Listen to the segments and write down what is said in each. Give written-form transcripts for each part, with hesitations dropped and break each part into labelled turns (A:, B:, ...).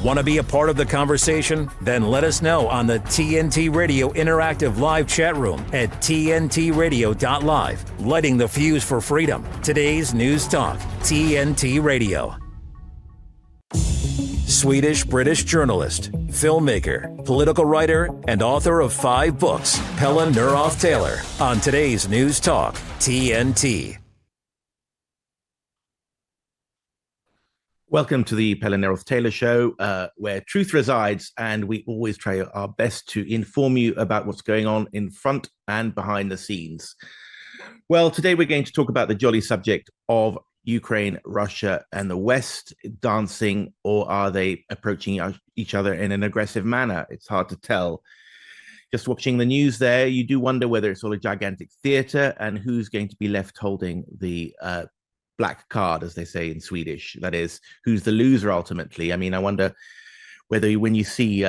A: Want to be a part of the conversation? Then let us know on the TNT Radio Interactive Live chat room at tntradio.live. Lighting the fuse for freedom. Today's News Talk, TNT Radio. Swedish-British journalist, filmmaker, political writer, and author of 5 books, Pelle NEROTH Taylor, on today's News Talk, TNT.
B: Welcome to the Pelle NEROTH Taylor Show, where truth resides, and we always try our best to inform you about what's going on in front and behind the scenes. Well, today we're going to talk about the jolly subject of Ukraine, Russia, and the West dancing, or are they approaching each other in an aggressive manner? It's hard to tell. Just watching the news there, you do wonder whether it's all a gigantic theater and who's going to be left holding the black card, as they say in Swedish. That is, who's the loser ultimately. I mean, I wonder whether when you see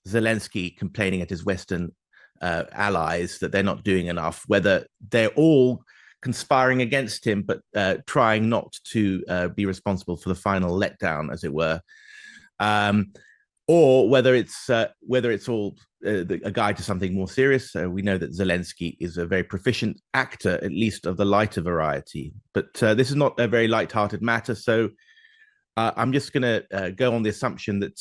B: Zelensky complaining at his Western allies that they're not doing enough, whether they're all conspiring against him, but trying not to be responsible for the final letdown, as it were, or whether it's all a guide to something more serious. We know that Zelensky is a very proficient actor, at least of the lighter variety, but this is not a very light-hearted matter. So I'm just going to go on the assumption that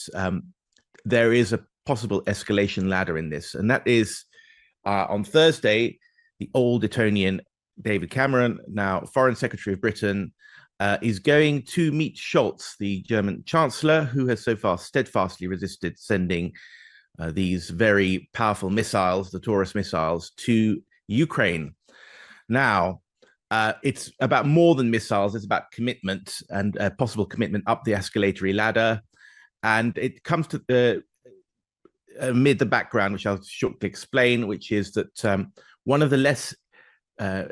B: there is a possible escalation ladder in this, and that is on Thursday, the old Etonian David Cameron, now Foreign Secretary of Britain, is going to meet Scholz, the German Chancellor, who has so far steadfastly resisted sending these very powerful missiles, the Taurus missiles, to Ukraine. Now, it's about more than missiles. It's about commitment and possible commitment up the escalatory ladder. And it comes to amid the background, which I'll shortly explain, which is that one of the less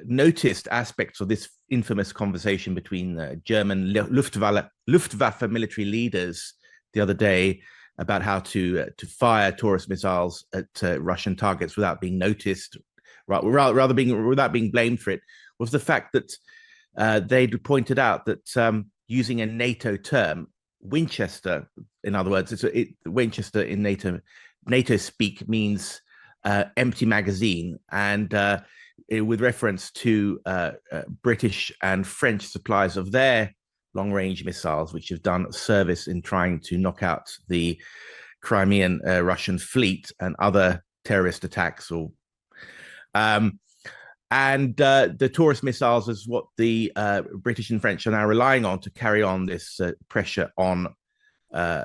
B: noticed aspects of this infamous conversation between German Luftwaffe military leaders the other day about how to fire Taurus missiles at Russian targets without being noticed, without being blamed for it, was the fact that they'd pointed out that using a NATO term, Winchester, in other words, Winchester in NATO speak means empty magazine, and with reference to British and French supplies of their long-range missiles, which have done service in trying to knock out the Crimean Russian fleet and other terrorist attacks. The Taurus missiles is what the British and French are now relying on to carry on this pressure on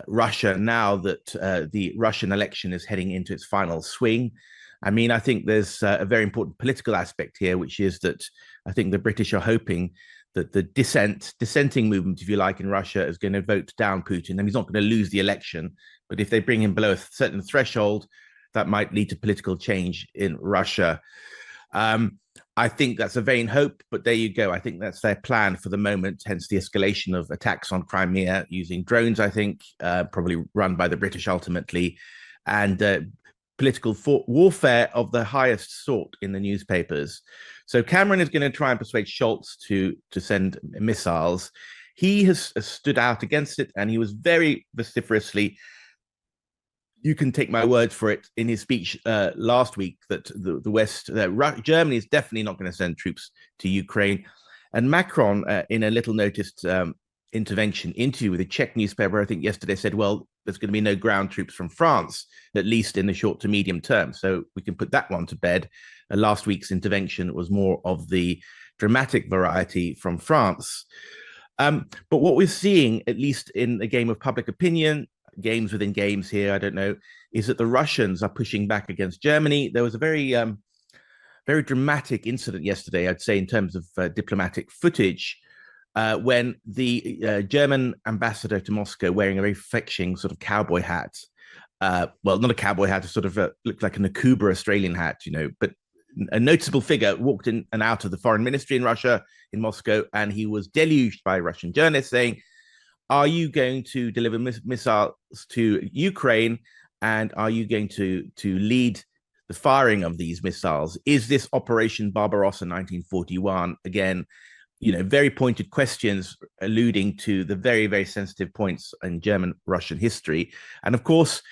B: Russia now that the Russian election is heading into its final swing. I mean, I think there's a very important political aspect here, which is that I think the British are hoping that the dissenting movement, if you like, in Russia is going to vote down Putin, and he's not going to lose the election. But if they bring him below a certain threshold, that might lead to political change in Russia. I think that's a vain hope, but there you go. I think that's their plan for the moment, hence the escalation of attacks on Crimea using drones, I think, probably run by the British ultimately, and political warfare of the highest sort in the newspapers. So Cameron is going to try and persuade Scholz to send missiles. He has stood out against it, and he was very vociferously, you can take my word for it, in his speech last week that the West, Germany is definitely not going to send troops to Ukraine. And Macron, in a little noticed intervention interview with a Czech newspaper, I think yesterday, said, well, there's going to be no ground troops from France, at least in the short to medium term. So we can put that one to bed. Last week's intervention was more of the dramatic variety from France. But what we're seeing, at least in the game of public opinion, games within games here, I don't know, is that the Russians are pushing back against Germany. There was a very dramatic incident yesterday, I'd say, in terms of diplomatic footage, when the German ambassador to Moscow, wearing a very fetching sort of cowboy hat, well, not a cowboy hat, it sort of looked like an Akuba Australian hat, but a noticeable figure walked in and out of the foreign ministry in Russia, in Moscow, and he was deluged by Russian journalists saying, are you going to deliver missiles to Ukraine, and are you going to lead the firing of these missiles? Is this Operation Barbarossa 1941 again? very pointed questions alluding to the very, very sensitive points in German-Russian history. And of course,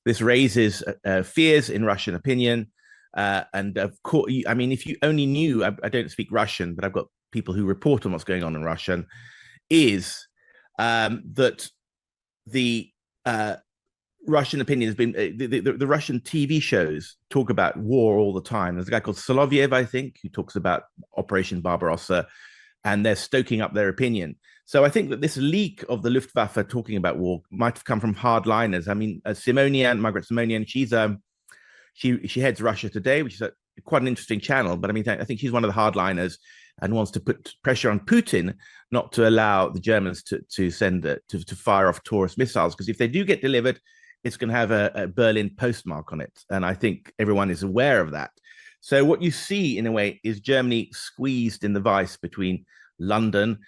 B: this raises fears in Russian opinion. And of course, I mean, if you only knew, I don't speak Russian, but I've got people who report on what's going on in Russian, is that the Russian opinion has been, the Russian TV shows talk about war all the time. There's a guy called Soloviev, I think, who talks about Operation Barbarossa, and they're stoking up their opinion. So I think that this leak of the Luftwaffe talking about war might have come from hardliners. I mean, Margaret Simonian, she heads Russia Today, which is quite an interesting channel. But I mean, I think she's one of the hardliners and wants to put pressure on Putin not to allow the Germans to fire off Taurus missiles, because if they do get delivered, it's going to have a Berlin postmark on it. And I think everyone is aware of that. So what you see, in a way, is Germany squeezed in the vice between London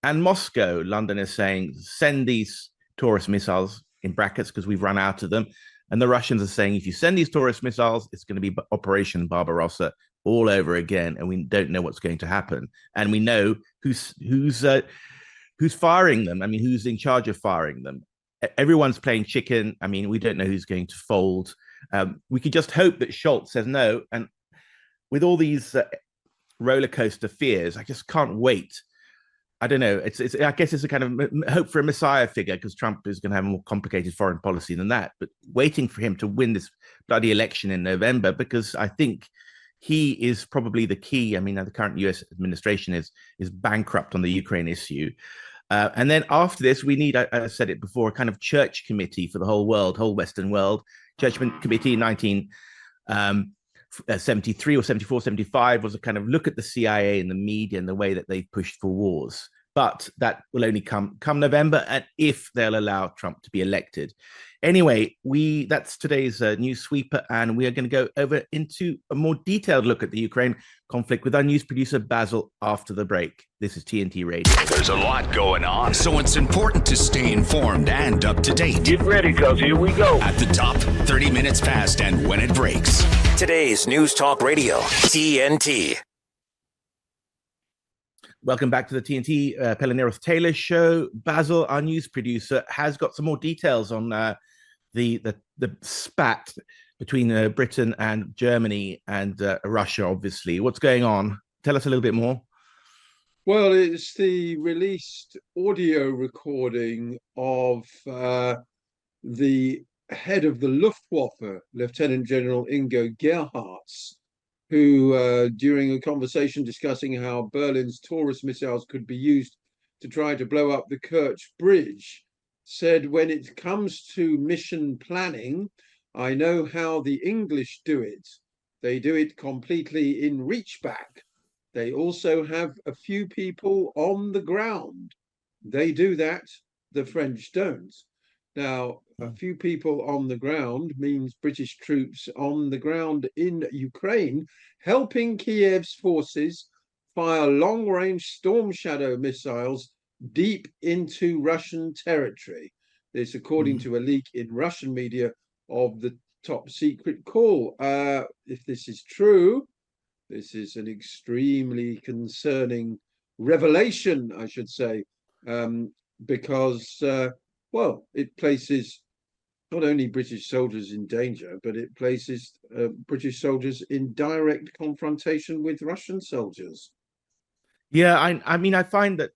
B: and Moscow. London is saying, send these Taurus missiles, in brackets, because we've run out of them. And the Russians are saying, if you send these Taurus missiles, it's going to be Operation Barbarossa all over again. And we don't know what's going to happen. And we know who's firing them. I mean, who's in charge of firing them. Everyone's playing chicken. I mean, we don't know who's going to fold. We could just hope that Scholz says no. And with all these roller coaster fears, I just can't wait. I don't know. I guess it's a kind of hope for a messiah figure, because Trump is going to have a more complicated foreign policy than that. But waiting for him to win this bloody election in November, because I think he is probably the key. I mean, the current US administration is bankrupt on the Ukraine issue. And then after this, we need, I said it before, a kind of church committee for the whole world, whole Western world. Church committee in 1973 or 74, 75 was a kind of look at the CIA and the media and the way that they've pushed for wars. But that will only come November, and if they'll allow Trump to be elected. Anyway, that's today's news sweeper, and we are going to go over into a more detailed look at the Ukraine conflict with our news producer Basil after the break. This is TNT Radio.
C: There's a lot going on, so it's important to stay informed and up to date.
D: Get ready, cuz here we go.
C: At the top, 30 minutes past, and when it breaks.
A: Today's News Talk Radio, TNT.
B: Welcome back to the TNT Pelle NEROTH Taylor show. Basil, our news producer, has got some more details on the spat between Britain and Germany and Russia, obviously. What's going on? Tell us a little bit more.
E: Well, it's the released audio recording of the head of the Luftwaffe, Lieutenant General Ingo Gerhards, who, during a conversation discussing how Berlin's Taurus missiles could be used to try to blow up the Kerch Bridge, said, when it comes to mission planning, I know how the English do it. They do it completely in reach back. They also have a few people on the ground. They do that, the French don't. Now, a few people on the ground means British troops on the ground in Ukraine, helping Kiev's forces fire long-range Storm Shadow missiles deep into Russian territory. This, according to a leak in Russian media of the top secret call. If this is true, this is an extremely concerning revelation, I should say, because, well, it places not only British soldiers in danger, but it places British soldiers in direct confrontation with Russian soldiers.
B: Yeah, I mean, I find that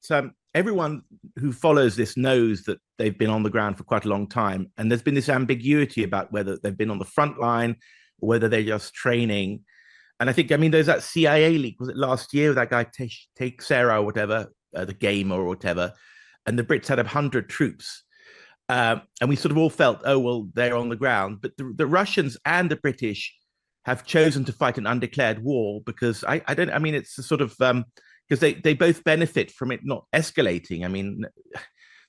B: everyone who follows this knows that they've been on the ground for quite a long time. And there's been this ambiguity about whether they've been on the front line or whether they're just training. And I think, I mean, there's that CIA leak, was it last year, that guy Take Sarah or whatever, the game or whatever, and the Brits had 100 troops. And we sort of all felt, oh, well, they're on the ground. But the Russians and the British have chosen to fight an undeclared war because I mean, it's a sort of, because they both benefit from it not escalating. I mean,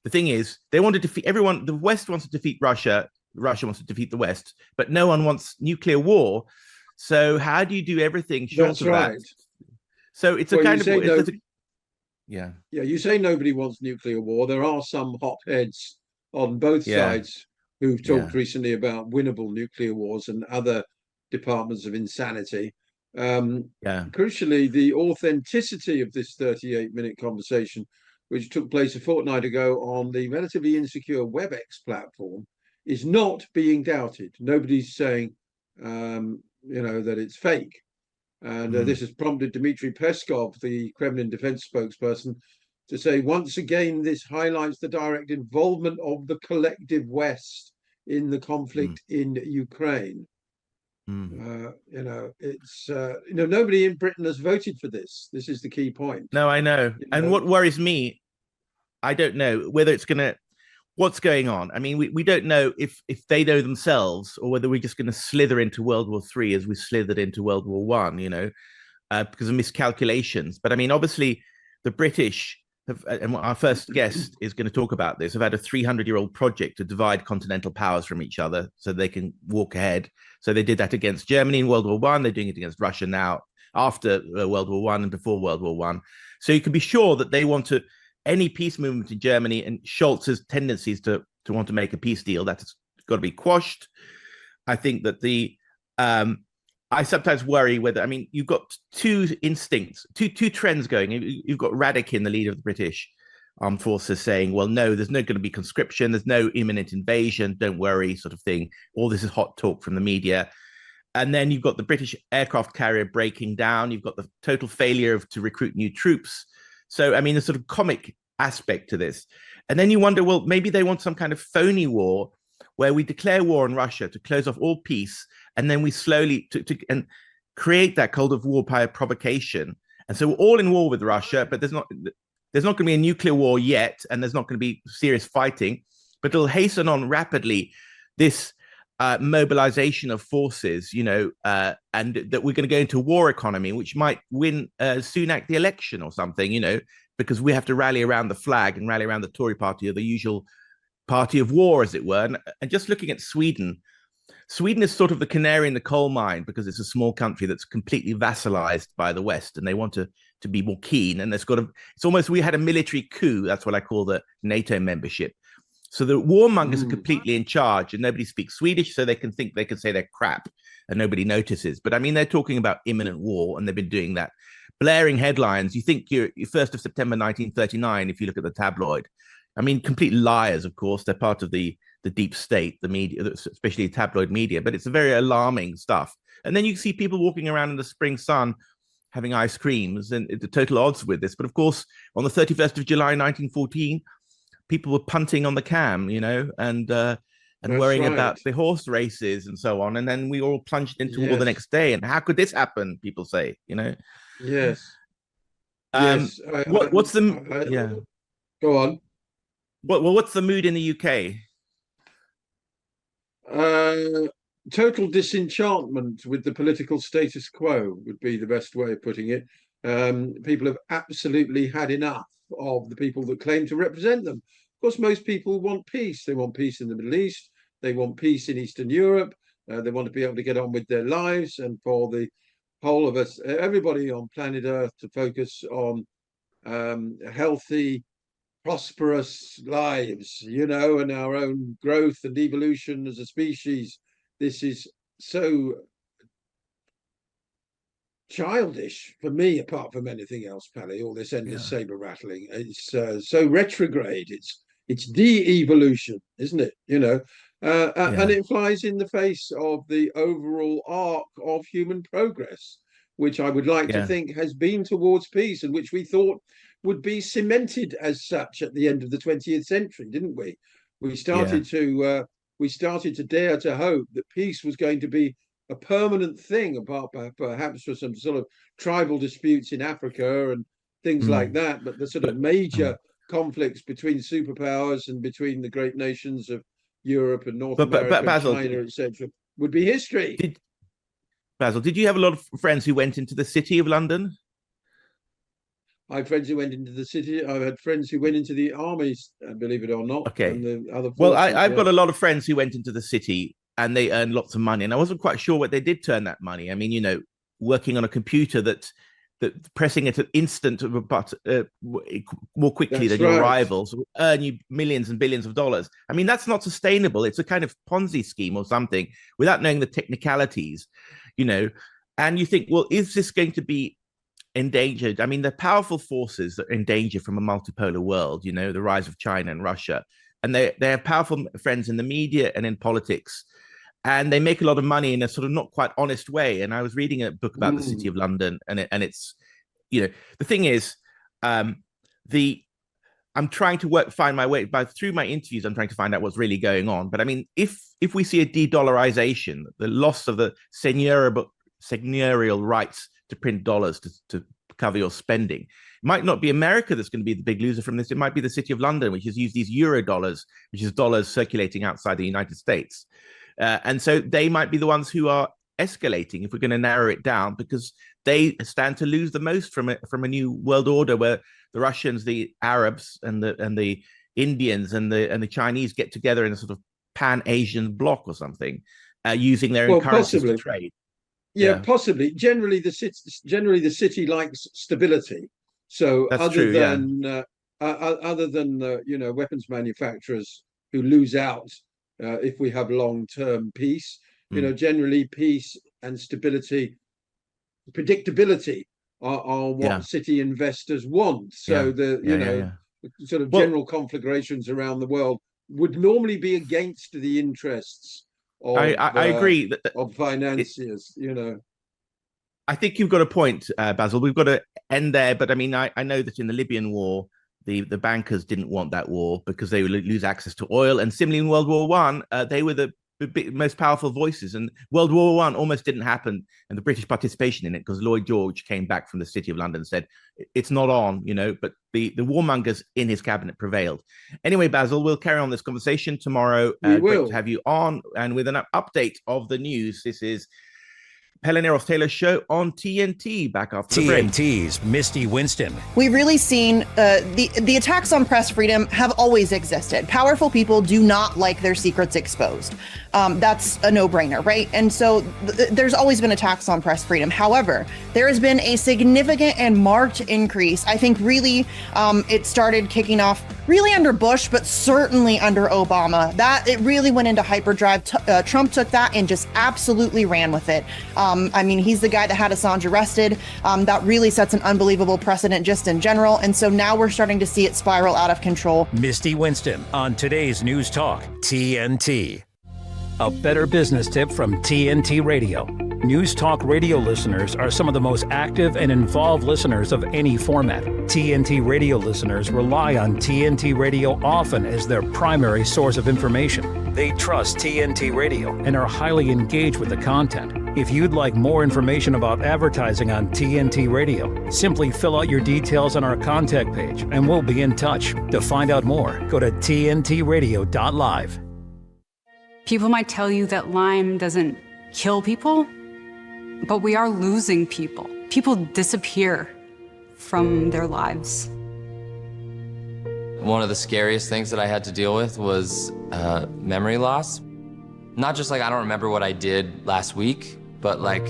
B: the thing is, they want to defeat everyone. The West wants to defeat Russia. Russia wants to defeat the West, but no one wants nuclear war. So how do you do everything short of that? So it's a kind of yeah.
E: You say nobody wants nuclear war. There are some hotheads on both sides who've talked recently about winnable nuclear wars and other departments of insanity. Crucially, the authenticity of this 38-minute conversation, which took place a fortnight ago on the relatively insecure WebEx platform, is not being doubted. Nobody's saying, that it's fake. And this has prompted Dmitry Peskov, the Kremlin defense spokesperson, to say, once again, this highlights the direct involvement of the collective West in the conflict in Ukraine. It's nobody in Britain has voted for this. This is the key point.
B: No, I know. And what worries me, I don't know whether it's going to, what's going on. I mean, we don't know if they know themselves or whether we're just going to slither into World War III as we slithered into World War I, because of miscalculations. But I mean, obviously, the British have, and our first guest is going to talk about this, have had a 300-year-old project to divide continental powers from each other so they can walk ahead. So they did that against Germany in World War I. They're doing it against Russia now after World War I and before World War I. So you can be sure that they want to, any peace movement in Germany and Scholz's tendencies to want to make a peace deal, that's got to be quashed. I think that I sometimes worry whether, I mean, you've got two instincts, two trends going. You've got Radakin, the leader of the British armed forces, saying, well, no, there's no going to be conscription. There's no imminent invasion. Don't worry, sort of thing. All this is hot talk from the media. And then you've got the British aircraft carrier breaking down. You've got the total failure to recruit new troops. So, I mean, a sort of comic aspect to this. And then you wonder, well, maybe they want some kind of phony war where we declare war on Russia to close off all peace, and then we slowly and create that Cold War by provocation. And so we're all in war with Russia, but there's not going to be a nuclear war yet, and there's not going to be serious fighting, but it'll hasten on rapidly this mobilization of forces, and that we're going to go into war economy, which might win Sunak the election or something, because we have to rally around the flag and rally around the Tory party, or the usual party of war, as it were. And just looking at Sweden is sort of the canary in the coal mine, because it's a small country that's completely vassalized by the West, and they want to be more keen. And it's almost, we had a military coup. That's what I call the NATO membership. So the warmongers are completely in charge, and nobody speaks Swedish, so they can say they're crap and nobody notices. But I mean, they're talking about imminent war, and they've been doing that. Blaring headlines. You think you're 1st of September 1939, if you look at the tabloid. I mean, complete liars, of course. They're part of the deep state, the media, especially tabloid media, but it's a very alarming stuff. And then you see people walking around in the spring sun having ice creams, and the total odds with this. But of course, on the 31st of July, 1914, people were punting on the cam, and worrying about the horse races and so on. And then we all plunged into war the next day. And how could this happen? People say,
E: Yes.
B: What's the
E: Go on.
B: What's the mood in the UK?
E: Total disenchantment with the political status quo would be the best way of putting it. People have absolutely had enough of the people that claim to represent them. Of course, most people want peace. They want peace in the Middle East. They want peace in Eastern Europe. They want to be able to get on with their lives, and for the whole of us, everybody on planet Earth, to focus on healthy, prosperous lives, and our own growth and evolution as a species. This is so childish for me, apart from anything else, Pelle. All this endless saber rattling. It's so retrograde. It's de-evolution, isn't it? And it flies in the face of the overall arc of human progress, which I would like to think has been towards peace, and which we thought would be cemented as such at the end of the 20th century, didn't we? We started to dare to hope that peace was going to be a permanent thing, apart perhaps for some sort of tribal disputes in Africa and things like that. But the sort of major conflicts between superpowers and between the great nations of Europe and North America, Basil, China, etc., would be history.
B: Basil, did you have a lot of friends who went into the city of London?
E: I have friends who went into the city. I've had friends who went into the armies, believe it or not.
B: Okay.
E: And the other forces,
B: well, I've got a lot of friends who went into the city, and they earned lots of money. And I wasn't quite sure what they did to earn that money. I mean, working on a computer that pressing it at instant but more quickly than your rivals will earn you millions and billions of dollars. I mean, that's not sustainable. It's a kind of Ponzi scheme or something, without knowing the technicalities. And you think, well, is this going to be endangered? I mean, the powerful forces that are in danger from a multipolar world, you know, the rise of China and Russia, and they have powerful friends in the media and in politics, and they make a lot of money in a sort of not quite honest way. And I was reading a book about the City of London, and it's, you know, the thing is, I'm trying to find my way, but through my interviews, I'm trying to find out what's really going on. But I mean, if we see a de-dollarization, the loss of the seigneurial rights to print dollars to cover your spending, it might not be America that's going to be the big loser from this. It might be the City of London, which has used these euro dollars, which is dollars circulating outside the United States. And so they might be the ones who are escalating if we're going to narrow it down, because they stand to lose the most from a new world order where the Russians, the Arabs, and the Indians and the Chinese get together in a sort of pan-Asian bloc or something, using their own currencies to trade.
E: Yeah, possibly. Generally, the city likes stability. So other than weapons manufacturers who lose out if we have long-term peace, generally peace and stability, predictability are what city investors want. So sort of general conflagrations around the world would normally be against the interests of,
B: I agree
E: of financiers.
B: I think you've got a point, Basil. We've got to end there, but I mean, I know that in the Libyan war, the bankers didn't want that war because they would lose access to oil, and similarly in World War One, they were the most powerful voices, and World War One almost didn't happen, and the British participation in it, because Lloyd George came back from the City of London and said it's not on, but the warmongers in his cabinet prevailed. Anyway, Basil, we'll carry on this conversation tomorrow. Great to have you on, and with an update of the news. This is Pelle NEROTH Taylor show on TNT. Back after the break.
A: TNT's Misty Winston.
D: We've really seen the attacks on press freedom have always existed. Powerful people do not like their secrets exposed. That's a no-brainer, right? And so there's always been attacks on press freedom. However, there has been a significant and marked increase. I think really it started kicking off really under Bush, but certainly under Obama. That it really went into hyperdrive. Trump took that and just absolutely ran with it. I mean, he's the guy that had Assange arrested. That really sets an unbelievable precedent just in general. And so now we're starting to see it spiral out of control.
A: Misty Winston on today's News Talk, TNT. A better business tip from TNT Radio. News Talk Radio listeners are some of the most active and involved listeners of any format. TNT Radio listeners rely on TNT Radio often as their primary source of information. They trust TNT Radio and are highly engaged with the content. If you'd like more information about advertising on TNT Radio, simply fill out your details on our contact page and we'll be in touch. To find out more, go to tntradio.live.
F: People might tell you that Lyme doesn't kill people, but we are losing people. People disappear from their lives.
G: One of the scariest things that I had to deal with was memory loss. Not just like I don't remember what I did last week, but like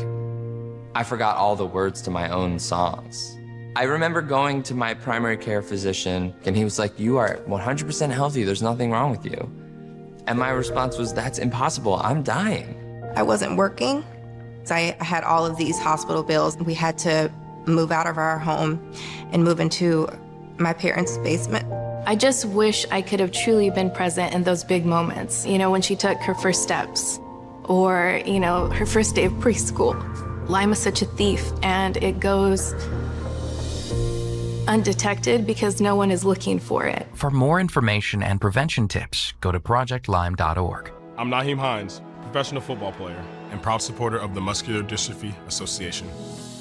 G: I forgot all the words to my own songs. I remember going to my primary care physician and he was like, "You are 100% healthy, there's nothing wrong with you." And my response was, "That's impossible, I'm dying."
H: I wasn't working, so I had all of these hospital bills. We had to move out of our home and move into my parents' basement.
I: I just wish I could have truly been present in those big moments, when she took her first steps or, her first day of preschool. Lyme is such a thief and it goes undetected because no one is looking for it.
J: For more information and prevention tips, go to projectlyme.org.
K: I'm Naheem Hines, professional football player and proud supporter of the Muscular Dystrophy Association.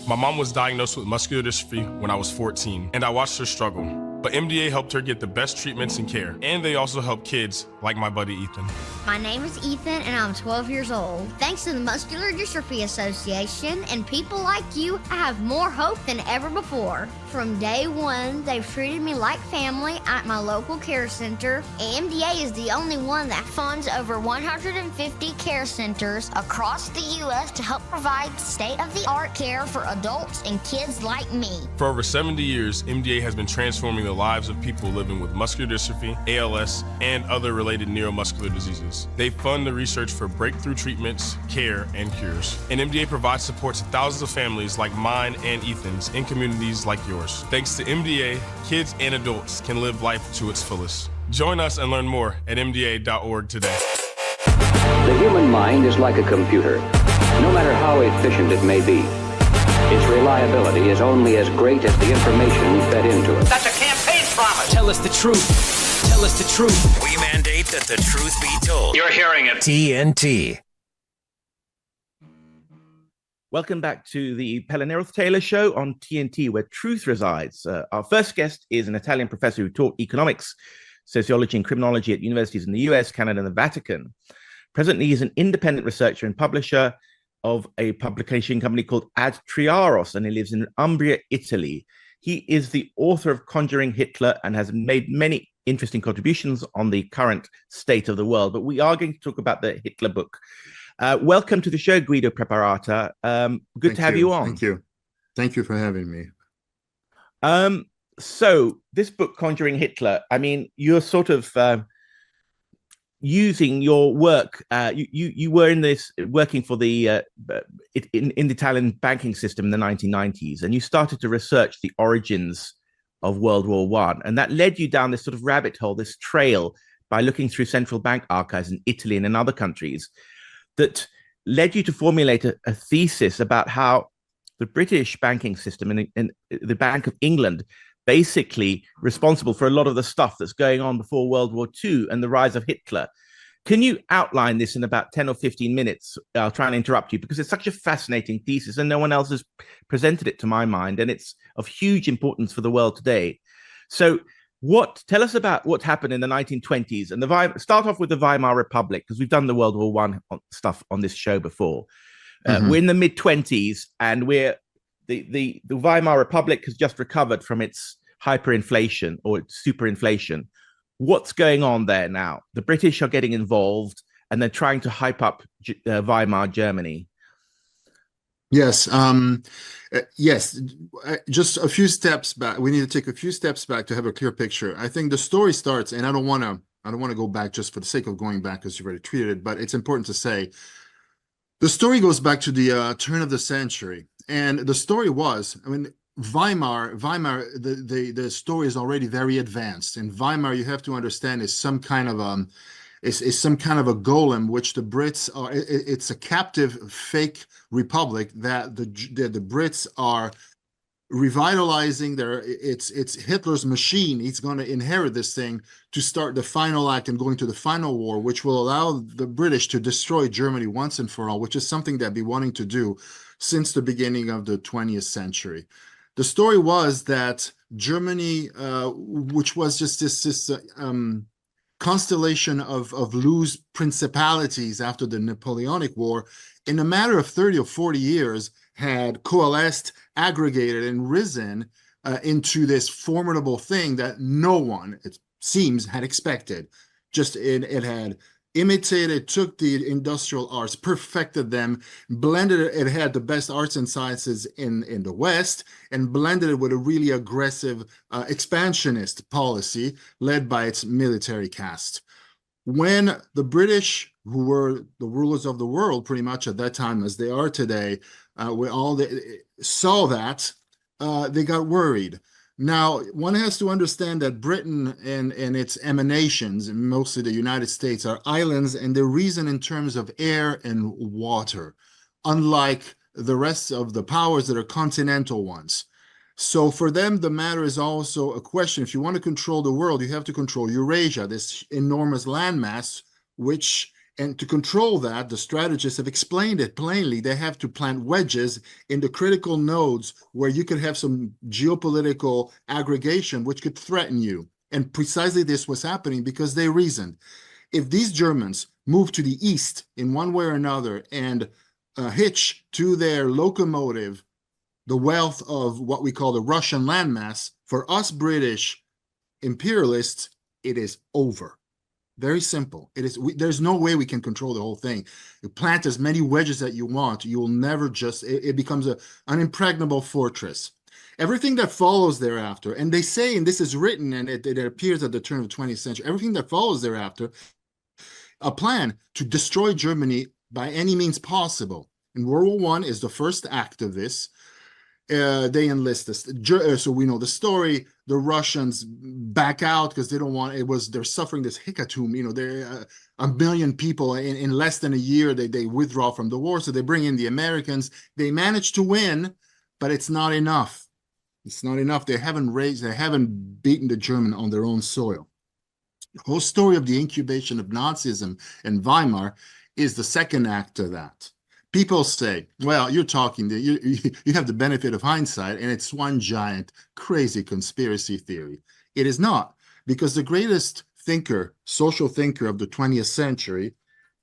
K: My mom was diagnosed with muscular dystrophy when I was 14, and I watched her struggle. But MDA helped her get the best treatments and care, and they also help kids like my buddy Ethan.
L: My name is Ethan, and I'm 12 years old. Thanks to the Muscular Dystrophy Association and people like you, I have more hope than ever before. From day one, they've treated me like family at my local care center. MDA is the only one that funds over 150 care centers across the U.S. to help provide state-of-the-art care for adults and kids like me.
K: For over 70 years, MDA has been transforming the lives of people living with muscular dystrophy, ALS, and other related neuromuscular diseases. They fund the research for breakthrough treatments, care, and cures. And MDA provides support to thousands of families like mine and Ethan's in communities like yours. Thanks to MDA, kids and adults can live life to its fullest. Join us and learn more at mda.org today.
M: The human mind is like a computer. No matter how efficient it may be, its reliability is only as great as the information fed into it.
N: That's a campaign promise. Tell us the truth. Tell us the truth.
A: We mandate that the truth be told.
N: You're hearing it.
A: TNT.
B: Welcome back to the Pelle NEROTH Taylor Show on TNT, where truth resides. Our first guest is an Italian professor who taught economics, sociology, and criminology at universities in the US, Canada, and the Vatican. Presently, he's an independent researcher and publisher of a publication company called Ad Triaros, and he lives in Umbria, Italy. He is the author of Conjuring Hitler and has made many interesting contributions on the current state of the world. But we are going to talk about the Hitler book. Welcome to the show, Guido Preparata. Good to have you on.
O: Thank you. Thank you for having me.
B: So this book, Conjuring Hitler, I mean, you're sort of using your work. You were in this working for the in the Italian banking system in the 1990s, and you started to research the origins of World War I, and that led you down this sort of rabbit hole, this trail, by looking through central bank archives in Italy and in other countries, that led you to formulate a thesis about how the British banking system and the Bank of England basically responsible for a lot of the stuff that's going on before World War II and the rise of Hitler. Can you outline this in about 10 or 15 minutes? I'll try and interrupt you because it's such a fascinating thesis and no one else has presented it to my mind, and it's of huge importance for the world today. So tell us about what happened in the 1920s and start off with the Weimar Republic, because we've done the World War I stuff on this show before. We're in the mid-20s, and the Weimar Republic has just recovered from its hyperinflation or its superinflation. What's going on there now? The British are getting involved and they're trying to hype up Weimar Germany.
O: Yes. Yes. Just a few steps back. We need to take a few steps back to have a clear picture. I think the story starts, and I don't want to go back just for the sake of going back because you've already tweeted it, but it's important to say the story goes back to the turn of the century. And the story was, I mean, Weimar, the story is already very advanced. In Weimar, you have to understand, is some kind of a golem, which the Brits are. It's a captive fake republic that the Brits are revitalizing. It's Hitler's machine. He's going to inherit this thing to start the final act and going to the final war, which will allow the British to destroy Germany once and for all, which is something they've been wanting to do since the beginning of the 20th century. The story was that Germany, which was just this constellation of loose principalities after the Napoleonic War, in a matter of 30 or 40 years, had coalesced, aggregated, and risen into this formidable thing that no one, it seems, had expected. It had imitated, took the industrial arts, perfected them, blended it. It had the best arts and sciences in the West, and blended it with a really aggressive expansionist policy led by its military caste. When the British, who were the rulers of the world pretty much at that time as they are today, saw that, they got worried. Now, one has to understand that Britain and its emanations, and mostly the United States, are islands, and they're reasoned in terms of air and water, unlike the rest of the powers that are continental ones. So for them, the matter is also a question. If you want to control the world, you have to control Eurasia, this enormous landmass, and to control that, the strategists have explained it plainly. They have to plant wedges in the critical nodes where you could have some geopolitical aggregation, which could threaten you. And precisely this was happening because they reasoned, if these Germans move to the east in one way or another and hitch to their locomotive the wealth of what we call the Russian landmass, for us British imperialists, it is over. Very simple. There's no way we can control the whole thing. You plant as many wedges that you want, you will never it becomes an impregnable fortress. Everything that follows thereafter, and they say, and this is written, and it appears at the turn of the 20th century, everything that follows thereafter, a plan to destroy Germany by any means possible. And World War I is the first act of this. They enlist us. So we know the story. The Russians back out because they don't want, they're suffering this hecatomb. They're a million people in less than a year. They withdraw from the war. So they bring in the Americans. They manage to win, but it's not enough. It's not enough. They haven't beaten the German on their own soil. The whole story of the incubation of Nazism in Weimar is the second act of that. People say, well, you're talking, you have the benefit of hindsight, and it's one giant crazy conspiracy theory. It is not, because the greatest thinker, social thinker of the 20th century,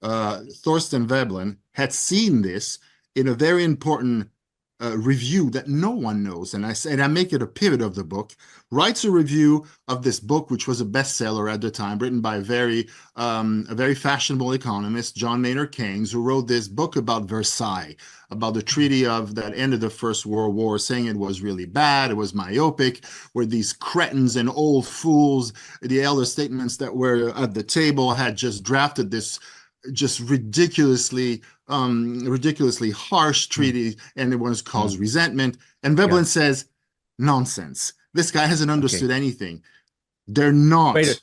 O: Thorstein Veblen, had seen this in a very important review that no one knows, and I make it a pivot of the book, writes a review of this book, which was a bestseller at the time, written by a very fashionable economist, John Maynard Keynes, who wrote this book about Versailles, about the treaty that ended the First World War, saying it was really bad, it was myopic, where these cretins and old fools, the elder statements that were at the table, had just drafted this just ridiculously harsh treaty, and it was caused resentment. And Veblen says, nonsense. This guy hasn't understood anything. They're not. We're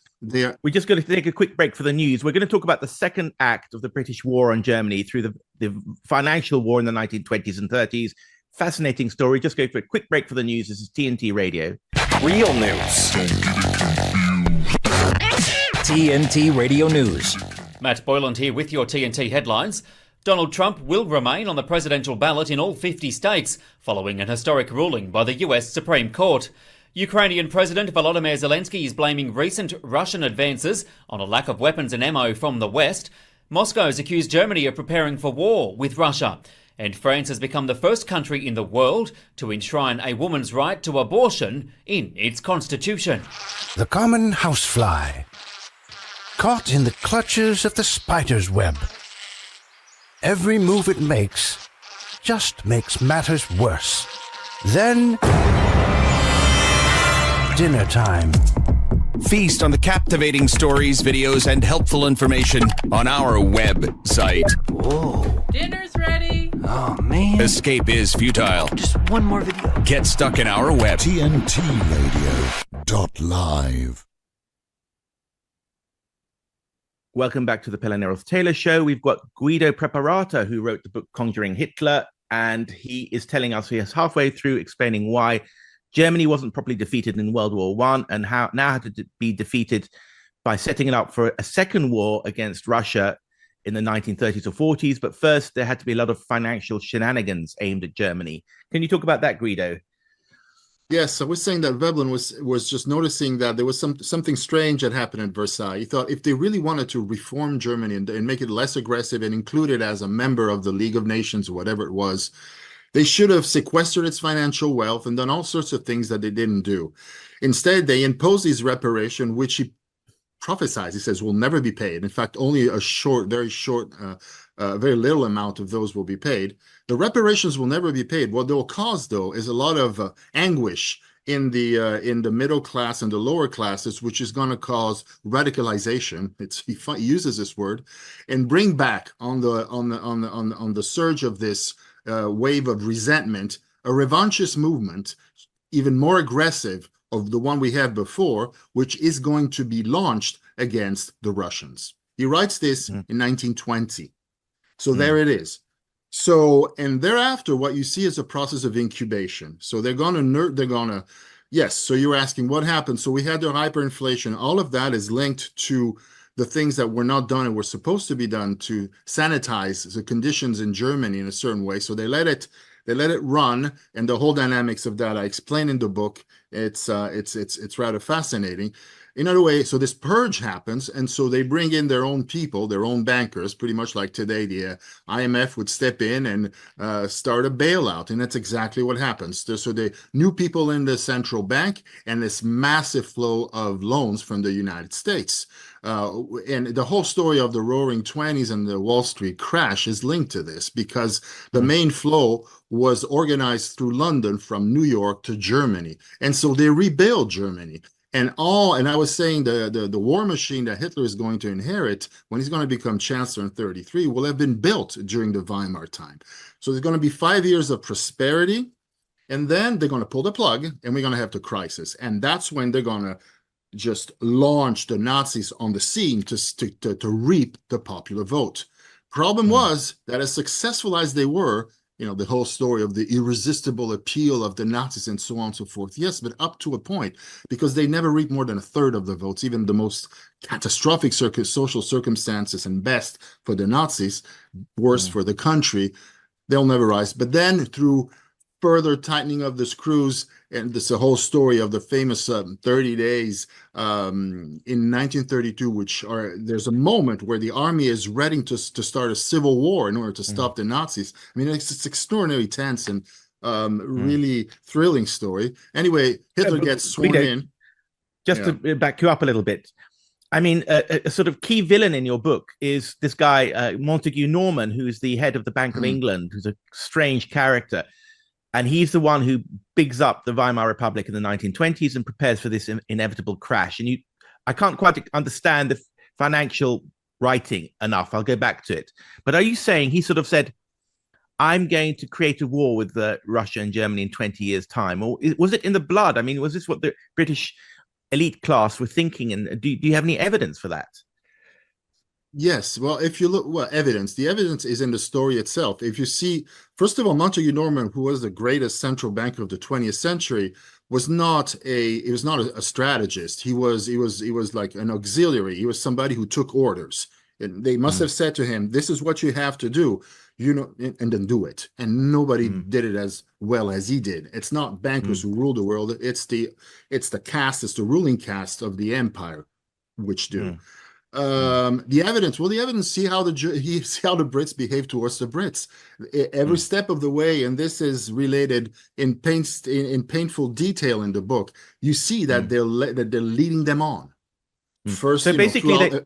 O: just going to take a quick break for the news. We're going to talk about the second act of the British war on Germany through the financial war in the 1920s and 30s. Fascinating story. Just go for a quick break for the news. This is TNT Radio.
C: Real news.
A: TNT Radio News.
P: Matt Boyland here with your TNT headlines. Donald Trump will remain on the presidential ballot in all 50 states, following an historic ruling by the US Supreme Court. Ukrainian President Volodymyr Zelensky is blaming recent Russian advances on a lack of weapons and ammo from the West. Moscow's accused Germany of preparing for war with Russia. And France has become the first country in the world to enshrine a woman's right to abortion in its constitution.
Q: The common housefly, caught in the clutches of the spider's web. Every move it makes just makes matters worse. Then, dinner time.
C: Feast on the captivating stories, videos, and helpful information on our website.
Q: Whoa.
R: Dinner's ready.
Q: Oh, man.
C: Escape is futile.
Q: Just one more video.
C: Get stuck in our web.
S: TNTRadio.live.
B: Welcome back to the Pelle NEROTH Taylor Show. We've got Guido Preparata, who wrote the book Conjuring Hitler, and he is telling us, he is halfway through explaining why Germany wasn't properly defeated in World War I and how now had to be defeated by setting it up for a second war against Russia in the 1930s or 40s. But first, there had to be a lot of financial shenanigans aimed at Germany. Can you talk about that, Guido?
O: Yes, I was saying that Veblen was just noticing that there was something strange that happened at Versailles. He thought if they really wanted to reform Germany and make it less aggressive and include it as a member of the League of Nations or whatever it was, they should have sequestered its financial wealth and done all sorts of things that they didn't do. Instead, they imposed these reparations, which he prophesies. He says will never be paid. In fact, only a very little amount of those will be paid. The reparations will never be paid. What they'll cause, though, is a lot of anguish in the middle class and the lower classes, which is going to cause radicalization. He uses this word, and bring back on the surge of this wave of resentment a revanchist movement, even more aggressive of the one we had before, which is going to be launched against the Russians. He writes this in 1920. So there it is. So, and thereafter, what you see is a process of incubation. So so you're asking what happened. So we had the hyperinflation. All of that is linked to the things that were not done and were supposed to be done to sanitize the conditions in Germany in a certain way. So they let it run, and the whole dynamics of that I explain in the book. It's rather fascinating. another way, so this purge happens, and so they bring in their own people, their own bankers, pretty much like today the IMF would step in and start a bailout, and that's exactly what happens. So the new people in the central bank, and this massive flow of loans from the United States. And the whole story of the Roaring '20s and the Wall Street crash is linked to this, because the main flow was organized through London from New York to Germany, and so they rebuild Germany. And I was saying the war machine that Hitler is going to inherit when he's going to become chancellor in 1933 will have been built during the Weimar time. So there's going to be 5 years of prosperity, and then they're going to pull the plug, and we're going to have the crisis. And that's when they're going to just launch the Nazis on the scene to reap the popular vote. Problem was that as successful as they were, the whole story of the irresistible appeal of the Nazis and so on and so forth. Yes, but up to a point, because they never reaped more than a third of the votes. Even the most catastrophic social circumstances and best for the Nazis, worse for the country, they'll never rise. But then through further tightening of the screws, and this is a whole story of the famous 30 days in 1932, there's a moment where the army is ready to start a civil war in order to stop the Nazis. I mean, it's extraordinarily tense and really thrilling story. Anyway, Hitler gets sworn in.
B: Just to back you up a little bit, I mean, a sort of key villain in your book is this guy, Montague Norman, who is the head of the Bank of England, who's a strange character. And he's the one who bigs up the Weimar Republic in the 1920s and prepares for this inevitable crash. And I can't quite understand the financial writing enough. I'll go back to it. But are you saying he sort of said, I'm going to create a war with Russia and Germany in 20 years' time? Or was it in the blood? I mean, was this what the British elite class were thinking? And do you have any evidence for that?
O: Yes, well, if you look, evidence, the evidence is in the story itself. If you see, first of all, Montague Norman, who was the greatest central banker of the 20th century, was not a strategist. He was like an auxiliary. He was somebody who took orders. And they must have said to him, this is what you have to do, and then do it. And nobody did it as well as he did. It's not bankers who rule the world. It's the ruling caste of the empire which do. The evidence, see how the Brits behave towards the Brits every step of the way, and this is related in painful detail in the book. You see that they're leading them on first.
B: So basically,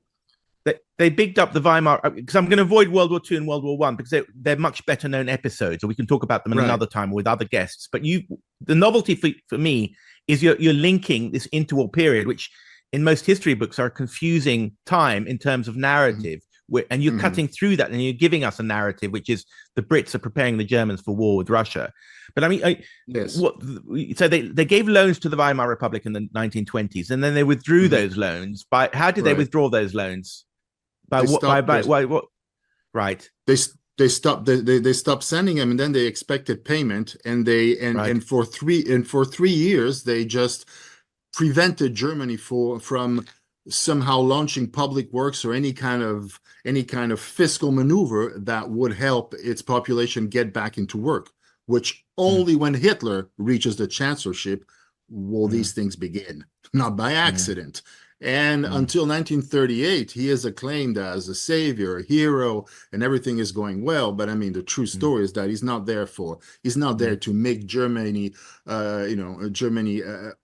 B: they bigged up the Weimar, because I'm going to avoid World War II and World War I because they're much better known episodes, or we can talk about them another time with other guests. But the novelty for me is you're linking this interwar period, which in most history books are a confusing time in terms of narrative, and you're cutting through that and you're giving us a narrative, which is the Brits are preparing the Germans for war with Russia. But I mean, so they gave loans to the Weimar Republic in the 1920s, and then they withdrew those loans. How did they withdraw those loans? By what? Right.
O: They stopped sending them, and then they expected payment, and for 3 years they just prevented Germany from somehow launching public works or any kind of fiscal maneuver that would help its population get back into work, which only when Hitler reaches the chancellorship will these things begin, not by accident. And until 1938, he is acclaimed as a savior, a hero, and everything is going well. But I mean, the true story is that he's not there to make Germany,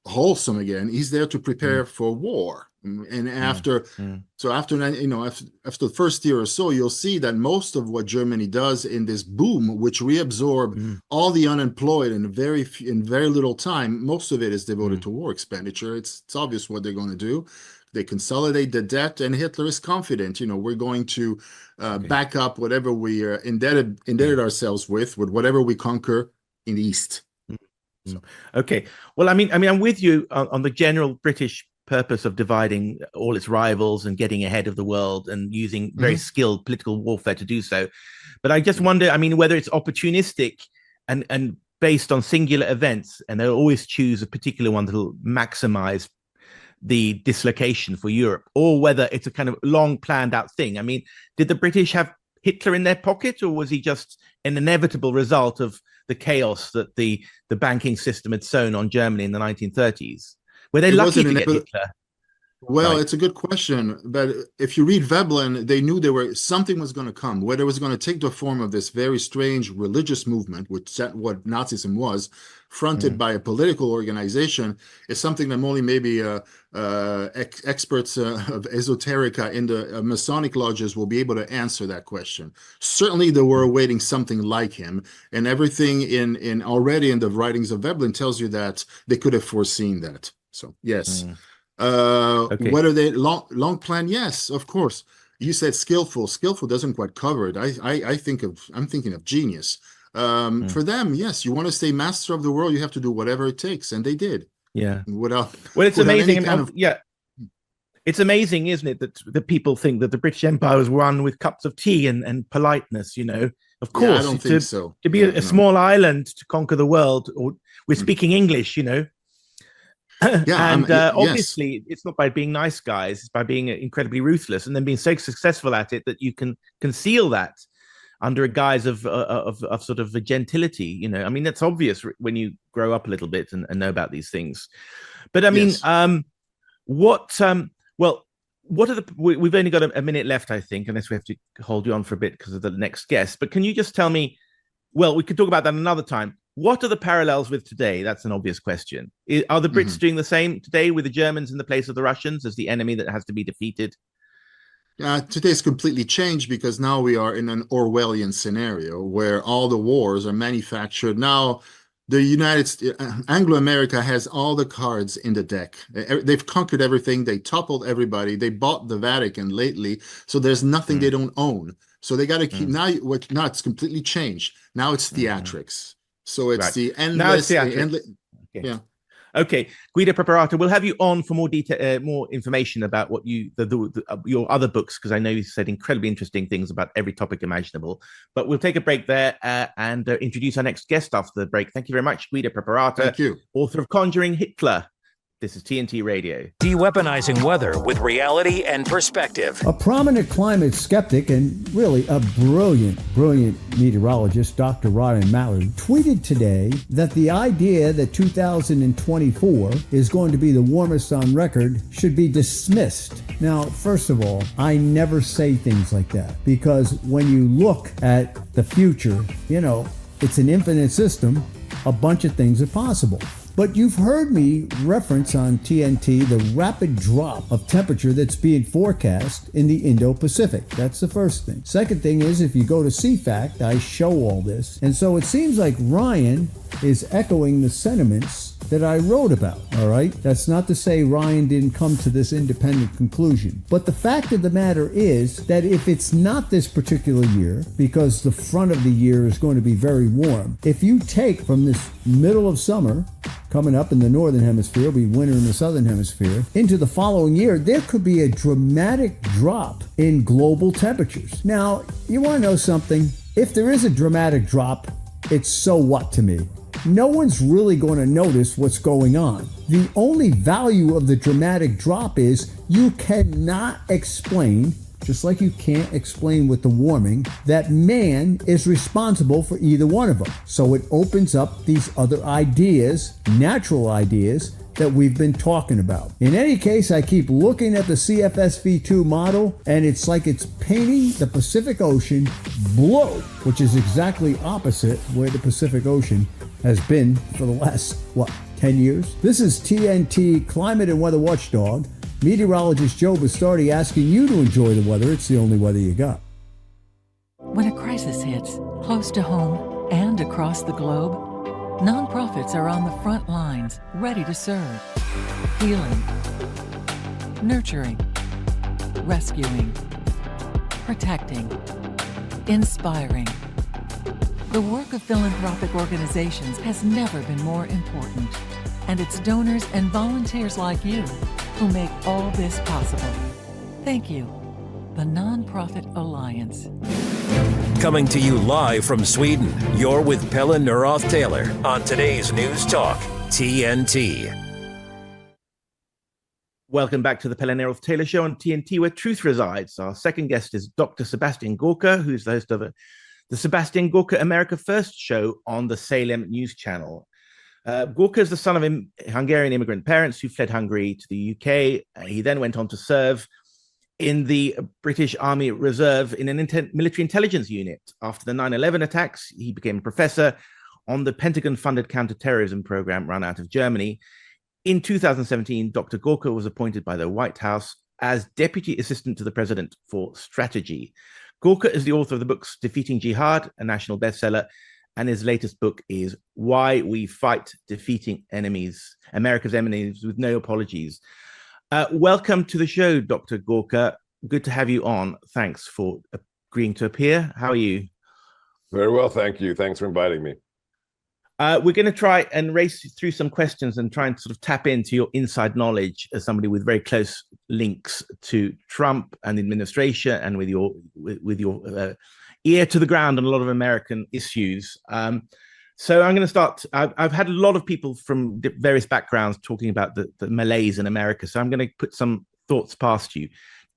O: wholesome again. He's there to prepare for war. And after the first year or so, you'll see that most of what Germany does in this boom, which reabsorb all the unemployed in very little time, most of it is devoted to war expenditure. It's obvious what they're going to do. They consolidate the debt, and Hitler is confident. We're going to back up whatever we are indebted ourselves with whatever we conquer in the East.
B: Okay. Well, I mean, I'm with you on the general British purpose of dividing all its rivals and getting ahead of the world and using very skilled political warfare to do so. But I just wonder, I mean, whether it's opportunistic and based on singular events, and they'll always choose a particular one that will maximize the dislocation for Europe, or whether it's a kind of long planned out thing. I mean, did the British have Hitler in their pocket, or was he just an inevitable result of the chaos that the banking system had sown on Germany in the 1930s? Were they lucky to get Hitler?
O: Well,
B: Right.
O: it's a good question, but if you read Veblen, they knew something was going to come, whether it was going to take the form of this very strange religious movement, which that what Nazism was, fronted by a political organization, is something that only maybe experts of esoterica in the Masonic lodges will be able to answer that question. Certainly, they were awaiting something like him, and everything in already in the writings of Veblen tells you that they could have foreseen that. So yes.
B: Okay.
O: Whether they long plan, yes, of course. You said skillful. Skillful doesn't quite cover it. I'm thinking of genius. For them, yes, you want to stay master of the world, you have to do whatever it takes, and they did.
B: Yeah.
O: Well,
B: it's amazing. It's amazing, isn't it, that people think that the British Empire was won with cups of tea and politeness. Of course,
O: I don't think so.
B: To be a small island to conquer the world, or we're speaking English, and obviously it's not by being nice guys, it's by being incredibly ruthless and then being so successful at it that you can conceal that under a guise of sort of a gentility. I mean, that's obvious when you grow up a little bit and know about these things. But I mean, what are we've only got a minute left, I think, unless we have to hold you on for a bit because of the next guest. But can you just tell me, well, we could talk about that another time. What are the parallels with today? That's an obvious question. Are the Brits doing the same today with the Germans in the place of the Russians as the enemy that has to be defeated?
O: Today's completely changed because now we are in an Orwellian scenario where all the wars are manufactured. Now, Anglo-America has all the cards in the deck. They've conquered everything. They toppled everybody. They bought the Vatican lately. So there's nothing they don't own. So they got to keep now it's completely changed. Now it's theatrics. So it's the endless. Yeah.
B: Okay, Guido Preparata, we'll have you on for more detail, more information about what your other books, because I know you said incredibly interesting things about every topic imaginable. But we'll take a break there and introduce our next guest after the break. Thank you very much, Guido Preparata.
O: Thank you.
B: Author of Conjuring Hitler. This is TNT Radio.
A: De-weaponizing weather with reality and perspective.
R: A prominent climate skeptic and really a brilliant meteorologist, Dr. Ryan Mallard, tweeted today that the idea that 2024 is going to be the warmest on record should be dismissed. Now, first of all, I never say things like that because when you look at the future, it's an infinite system. A bunch of things are possible. But you've heard me reference on TNT the rapid drop of temperature that's being forecast in the Indo-Pacific. That's the first thing. Second thing is, if you go to CFACT, I show all this. And so it seems like Ryan is echoing the sentiments that I wrote about, all right? That's not to say Ryan didn't come to this independent conclusion. But the fact of the matter is that if it's not this particular year, because the front of the year is going to be very warm, if you take from this middle of summer, coming up in the northern hemisphere, it'll be winter in the southern hemisphere, into the following year, there could be a dramatic drop in global temperatures. Now, you want to know something? If there is a dramatic drop, it's so what to me? No one's really going to notice what's going on. The only value of the dramatic drop is you cannot explain, just like you can't explain with the warming, that man is responsible for either one of them. So it opens up these other ideas, natural ideas, that we've been talking about. In any case, I keep looking at the CFSV2 model, and it's like it's painting the Pacific Ocean blue, which is exactly opposite where the Pacific Ocean has been for the last, 10 years? This is TNT Climate and Weather Watchdog. Meteorologist Joe Bastardi asking you to enjoy the weather. It's the only weather you got.
S: When a crisis hits, close to home and across the globe, nonprofits are on the front lines, ready to serve. Healing, nurturing, rescuing, protecting, inspiring. The work of philanthropic organizations has never been more important, and it's donors and volunteers like you who make all this possible. Thank you. The Nonprofit Alliance.
A: Coming to you live from Sweden, you're with Pelle NEROTH Taylor on today's News Talk, TNT.
B: Welcome back to the Pelle NEROTH Taylor Show on TNT, where truth resides. Our second guest is Dr. Sebastian Gorka, who's the host of the Sebastian Gorka America First show on the Salem News Channel. Gorka is the son of Hungarian immigrant parents who fled Hungary to the UK. He then went on to serve in the British Army Reserve in an military intelligence unit. After the 9/11 attacks, he became a professor on the Pentagon-funded counterterrorism program run out of Germany. In 2017, Dr. Gorka was appointed by the White House as Deputy Assistant to the President for Strategy. Gorka is the author of the books Defeating Jihad, a national bestseller, and his latest book is Why We Fight Defeating Enemies, America's Enemies with No Apologies. Welcome to the show, Dr. Gorka. Good to have you on. Thanks for agreeing to appear. How are you?
T: Very well, thank you. Thanks for inviting me.
B: We're going to try and race through some questions and try and sort of tap into your inside knowledge as somebody with very close links to Trump and the administration, and with your ear to the ground on a lot of American issues. So I'm going to start. I've had a lot of people from various backgrounds talking about the malaise in America. So I'm going to put some thoughts past you.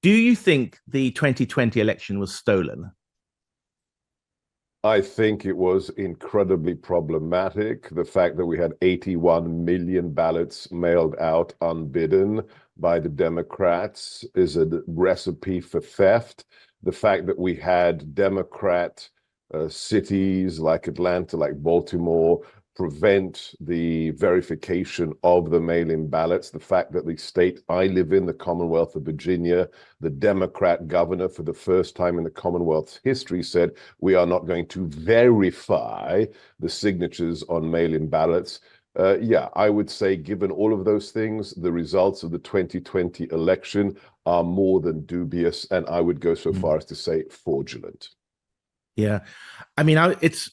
B: Do you think the 2020 election was stolen?
T: I think it was incredibly problematic. The fact that we had 81 million ballots mailed out unbidden by the Democrats is a recipe for theft. The fact that we had Democrat cities like Atlanta, like Baltimore, prevent the verification of the mail-in ballots. The fact that the state I live in, the Commonwealth of Virginia, the Democrat governor for the first time in the Commonwealth's history said, we are not going to verify the signatures on mail-in ballots. Yeah, I would say, given all of those things, the results of the 2020 election are more than dubious, and I would go so far as to say fraudulent.
B: Yeah, I mean, it's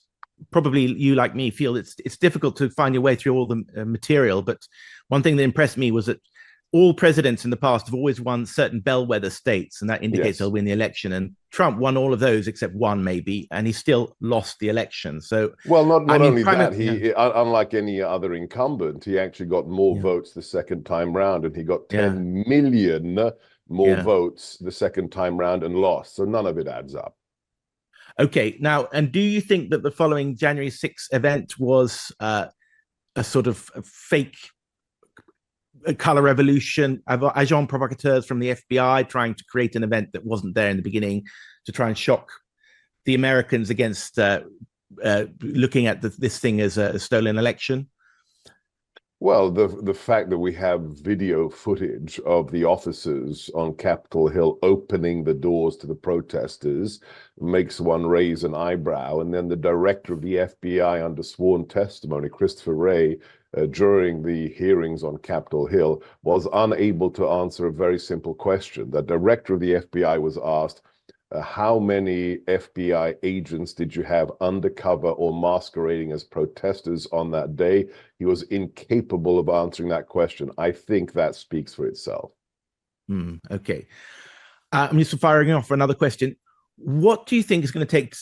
B: probably you, like me, feel it's difficult to find your way through all the material. But one thing that impressed me was that all presidents in the past have always won certain bellwether states, and that indicates they'll win the election. And Trump won all of those except one, maybe, and he still lost the election. So,
T: well, not only that, he, unlike any other incumbent, he actually got more votes the second time round, and he got 10 million more votes the second time round and lost. So none of it adds up.
B: Okay, now, and do you think that the following January 6th event was a sort of fake color revolution, agent provocateurs from the FBI trying to create an event that wasn't there in the beginning to try and shock the Americans against looking at this thing as a stolen election?
T: Well, the fact that we have video footage of the officers on Capitol Hill opening the doors to the protesters makes one raise an eyebrow. And then the director of the FBI under sworn testimony, Christopher Wray, during the hearings on Capitol Hill, was unable to answer a very simple question. The director of the FBI was asked, how many FBI agents did you have undercover or masquerading as protesters on that day? He was incapable of answering that question. I think that speaks for itself.
B: Okay. I'm just firing off for another question. What do you think is going to take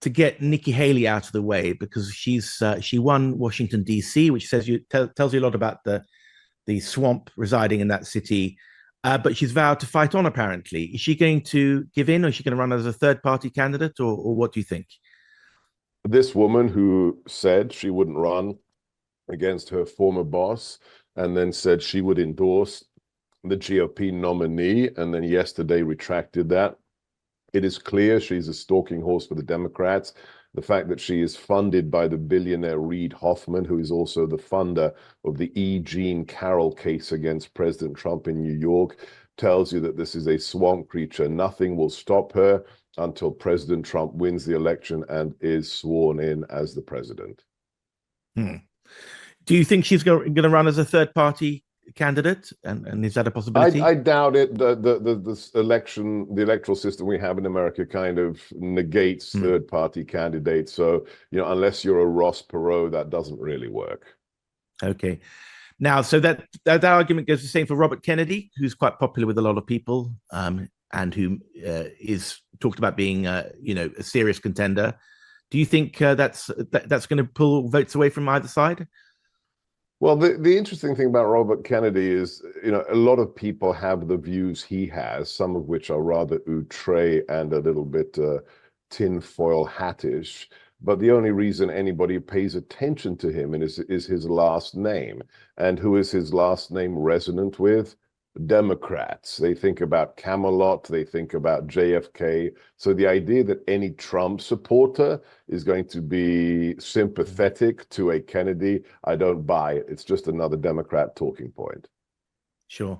B: to get Nikki Haley out of the way? Because she won Washington, D.C., which tells you a lot about the swamp residing in that city. But she's vowed to fight on, apparently. Is she going to give in, or is she going to run as a third-party candidate, or what do you think?
T: This woman who said she wouldn't run against her former boss and then said she would endorse the GOP nominee and then yesterday retracted that. It is clear she's a stalking horse for the Democrats. The fact that she is funded by the billionaire Reid Hoffman, who is also the funder of the E. Jean Carroll case against President Trump in New York, tells you that this is a swamp creature. Nothing will stop her until President Trump wins the election and is sworn in as the president.
B: Do you think she's going to run as a third-party candidate, and is that a possibility?
T: I doubt it. The electoral system we have in America kind of negates third-party candidates. So, unless you're a Ross Perot, that doesn't really work.
B: Okay. Now, so that argument goes the same for Robert Kennedy, who's quite popular with a lot of people, and who is talked about being, a serious contender. Do you think that's going to pull votes away from either side?
T: Well, the interesting thing about Robert Kennedy is, a lot of people have the views he has, some of which are rather outre and a little bit tinfoil hattish. but the only reason anybody pays attention to him is his last name. And who is his last name resonant with? Democrats. They think about Camelot, they think about JFK. So the idea that any Trump supporter is going to be sympathetic to a Kennedy, I don't buy it. It's just another Democrat talking point.
B: Sure.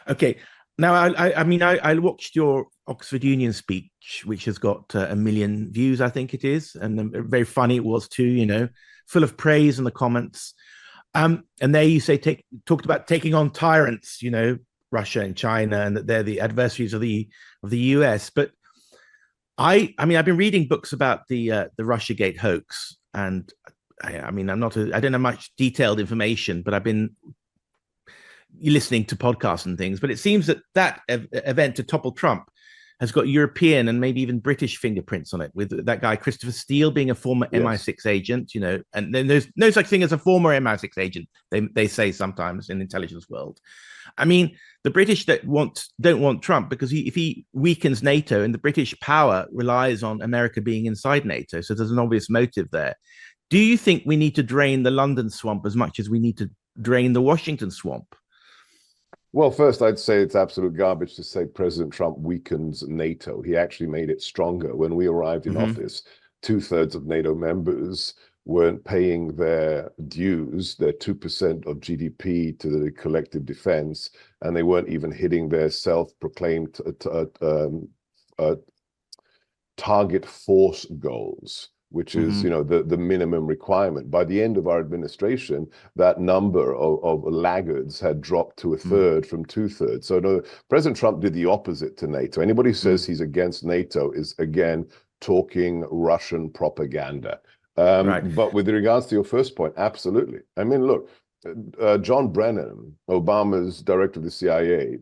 B: Okay. Now, I watched your Oxford Union speech, which has got 1 million views, I think it is, and very funny it was too. Full of praise in the comments. And there you say talked about taking on tyrants, Russia and China, and that they're the adversaries of the US. But I've been reading books about the Russiagate hoax, and I don't have much detailed information, but I've been listening to podcasts and things. But it seems that event to topple Trump has got European and maybe even British fingerprints on it, with that guy Christopher Steele being a former MI6 agent, and then there's no such thing as a former MI6 agent, they say sometimes in the intelligence world. I mean, the British don't want Trump because if he weakens NATO, and the British power relies on America being inside NATO, so there's an obvious motive there. Do you think we need to drain the London swamp as much as we need to drain the Washington swamp?
T: Well, first, I'd say it's absolute garbage to say President Trump weakens NATO. He actually made it stronger. When we arrived in office, 2/3 of NATO members weren't paying their dues, their 2% of GDP to the collective defense, and they weren't even hitting their self-proclaimed target force goals, which is, the minimum requirement. By the end of our administration, that number of laggards had dropped to 1/3 from 2/3. So no, President Trump did the opposite to NATO. Anybody who says he's against NATO is, again, talking Russian propaganda. But with regards to your first point, absolutely. I mean, look, John Brennan, Obama's director of the CIA,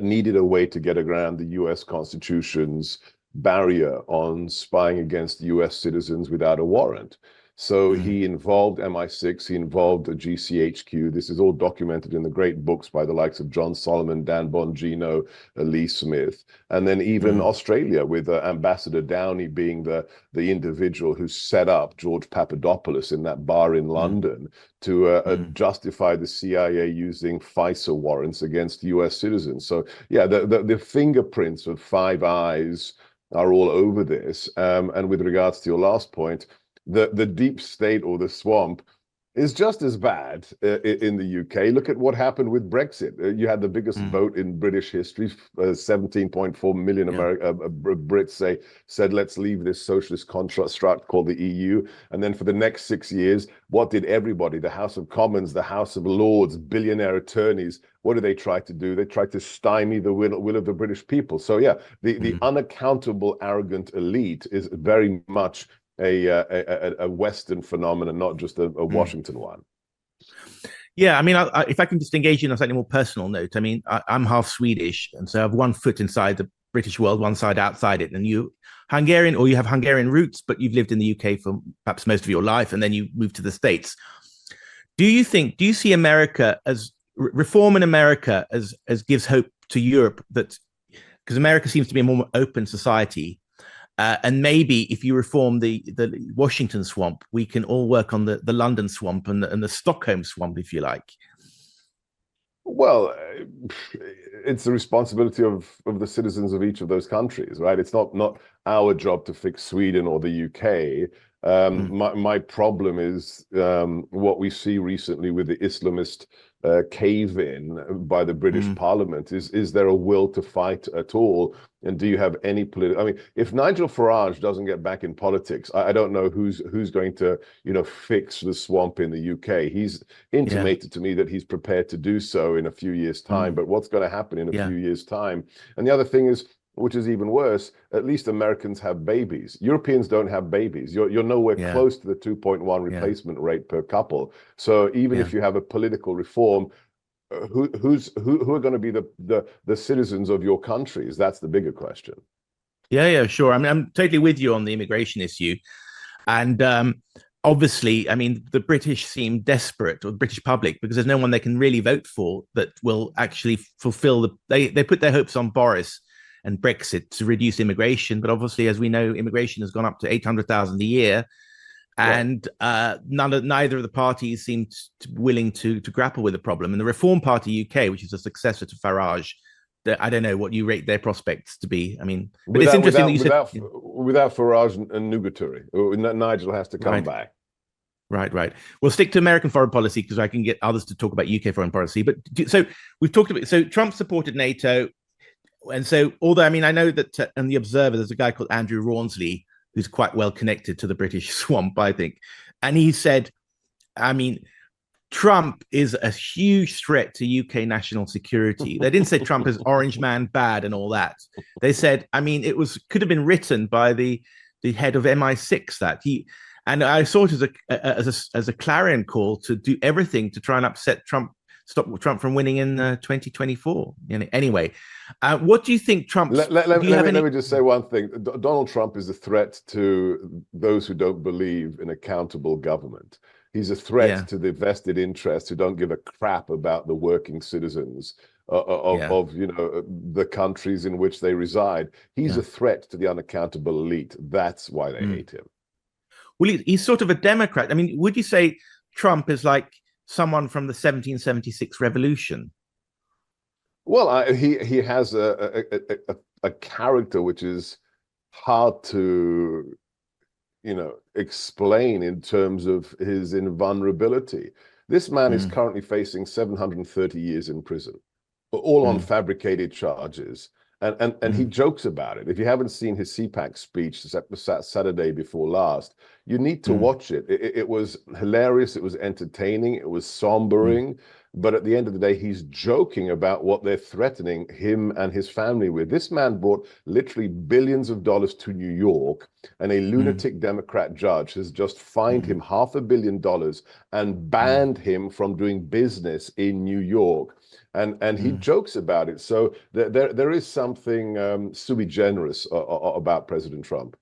T: needed a way to get around the US Constitution's barrier on spying against US citizens without a warrant. So he involved MI6, he involved the GCHQ. This is all documented in the great books by the likes of John Solomon, Dan Bongino, Lee Smith, and then even Australia with Ambassador Downey being the individual who set up George Papadopoulos in that bar in London to justify the CIA using FISA warrants against US citizens. So yeah, the fingerprints of Five Eyes are all over this. And with regards to your last point, the deep state or the swamp is just as bad in the UK. Look at what happened with Brexit. You had the biggest vote in British history. 17.4 million Brits said, let's leave this socialist construct called the EU. And then for the next 6 years, what did everybody, the House of Commons, the House of Lords, billionaire attorneys, what did they try to do? They tried to stymie the will of the British people. So yeah, the unaccountable, arrogant elite is very much a Western phenomenon, not just a Washington one.
B: Yeah, I mean, if I can just engage you on a slightly more personal note, I mean, I'm half Swedish, and so I have one foot inside the British world, one side outside it. And you Hungarian, or you have Hungarian roots, but you've lived in the UK for perhaps most of your life, and then you moved to the States. Do you see America as reform in America as gives hope to Europe, that because America seems to be a more open society? And maybe if you reform the Washington swamp, we can all work on the London swamp and the Stockholm swamp, if you like.
T: Well, it's the responsibility of the citizens of each of those countries, right? It's not our job to fix Sweden or the UK. My problem is what we see recently with the Islamist cave-in by the British Parliament. Is there a will to fight at all? And do you have any political? I mean, if Nigel Farage doesn't get back in politics, I don't know who's going to fix the swamp in the UK. He's intimated to me that he's prepared to do so in a few years' time. But what's going to happen in a few years' time? And the other thing is, which is even worse, at least Americans have babies. Europeans don't have babies. You're nowhere close to the 2.1 replacement rate per couple. So even if you have a political reform, who are going to be the citizens of your countries? That's the bigger question.
B: Yeah, sure. I mean, I'm totally with you on the immigration issue. And obviously, I mean, the British seem desperate, or the British public, because there's no one they can really vote for that will actually fulfill they put their hopes on Boris. and Brexit to reduce immigration. But obviously, as we know, immigration has gone up to 800,000 a year. And neither of the parties seemed willing to grapple with the problem. And the Reform Party UK, which is a successor to Farage, I don't know what you rate their prospects to be. I mean, but it's interesting that you said
T: without Farage and Nugatory, Nigel has to come back.
B: Right. We'll stick to American foreign policy because I can get others to talk about UK foreign policy. But so we've talked about, so Trump supported NATO. And so, although, I mean, I know that in The Observer, there's a guy called Andrew Rawnsley, who's quite well connected to the British swamp, I think. And he said, I mean, Trump is a huge threat to UK national security. They didn't say Trump is orange man bad and all that. They said, I mean, could have been written by the head of MI6 that he, and I saw it as a clarion call to do everything to try and upset Trump, stop Trump from winning in 2024. Anyway, what do you think Trump?
T: Let me just say one thing. Donald Trump is a threat to those who don't believe in accountable government. He's a threat to the vested interests who don't give a crap about the working citizens of the countries in which they reside. He's a threat to the unaccountable elite. That's why they hate him.
B: Well, he's sort of a Democrat. I mean, would you say Trump is like someone from the 1776 revolution?
T: Well, he has a character which is hard to explain in terms of his invulnerability. This man is currently facing 730 years in prison, all on fabricated charges. And he jokes about it. If you haven't seen his CPAC speech Saturday before last, you need to watch it. It was hilarious. It was entertaining. It was sombering. But at the end of the day, he's joking about what they're threatening him and his family with. This man brought literally billions of dollars to New York, and a lunatic Democrat judge has just fined him $500 million and banned him from doing business in New York. And he jokes about it. So there is something sui generis about President Trump.